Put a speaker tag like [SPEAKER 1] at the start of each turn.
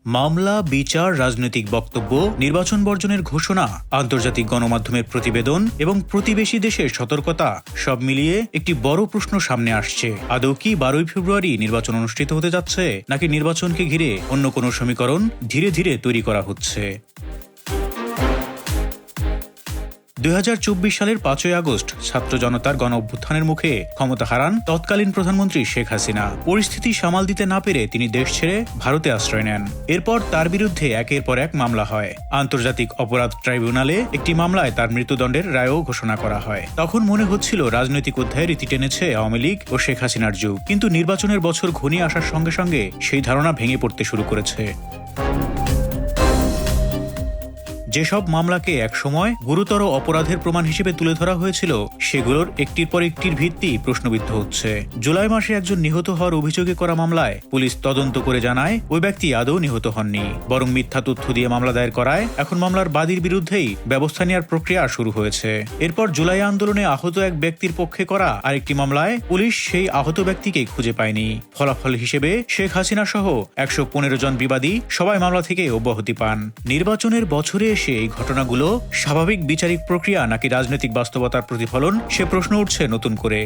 [SPEAKER 1] মামলা, বিচার, রাজনৈতিক বক্তব্য, নির্বাচন বর্জনের ঘোষণা, আন্তর্জাতিক গণমাধ্যমের প্রতিবেদন এবং প্রতিবেশী দেশের সতর্কতা সব মিলিয়ে একটি বড় প্রশ্ন সামনে আসছে। আদৌ কি 12ই ফেব্রুয়ারি নির্বাচন অনুষ্ঠিত হতে যাচ্ছে, নাকি নির্বাচনকে ঘিরে অন্য কোনো সমীকরণ ধীরে ধীরে তৈরি করা হচ্ছে? 2024 সালের 5ই আগস্ট ছাত্র জনতার গণ অভ্যুত্থানের মুখে ক্ষমতা হারান তৎকালীন প্রধানমন্ত্রী শেখ হাসিনা। পরিস্থিতি সামাল দিতে না পেরে তিনি দেশ ছেড়ে ভারতে আশ্রয় নেন। এরপর তার বিরুদ্ধে একের পর এক মামলা হয়। আন্তর্জাতিক অপরাধ ট্রাইব্যুনালে একটি মামলায় তার মৃত্যুদণ্ডের রায়ও ঘোষণা করা হয়। তখন মনে হচ্ছিল রাজনৈতিক অধ্যায়ের রীতি টেনেছে আওয়ামী লীগ ও শেখ হাসিনার যুগ। কিন্তু নির্বাচনের বছর ঘনিয়ে আসার সঙ্গে সঙ্গে সেই ধারণা ভেঙে পড়তে শুরু করেছে। যেসব মামলাকে একসময় গুরুতর অপরাধের প্রমাণ হিসেবে তুলে ধরা হয়েছিল, সেগুলোর একটির পর একটির ভিত্তি প্রশ্নবিদ্ধ হচ্ছে। জুলাই মাসে একজন নিহত হওয়ার অভিযোগে করা মামলায় পুলিশ তদন্ত করে জানায় ওই ব্যক্তি আদৌ নিহত হননি, বরং মিথ্যা তথ্য দিয়ে মামলা দায়ের করায় এখন মামলার বাদীর বিরুদ্ধেই ব্যবস্থা নেওয়ার প্রক্রিয়া শুরু হয়েছে। এরপর জুলাই আন্দোলনে আহত এক ব্যক্তির পক্ষে করা আরেকটি মামলায় পুলিশ সেই আহত ব্যক্তিকে খুঁজে পায়নি। ফলাফল হিসেবে শেখ হাসিনা সহ 115 জন বিবাদী সবাই মামলা থেকে অব্যাহতি পান। নির্বাচনের বছরে এই ঘটনাগুলো স্বাভাবিক বিচারিক প্রক্রিয়া নাকি রাজনৈতিক বাস্তবতার প্রতিফলন, সে প্রশ্ন উঠছে নতুন করে।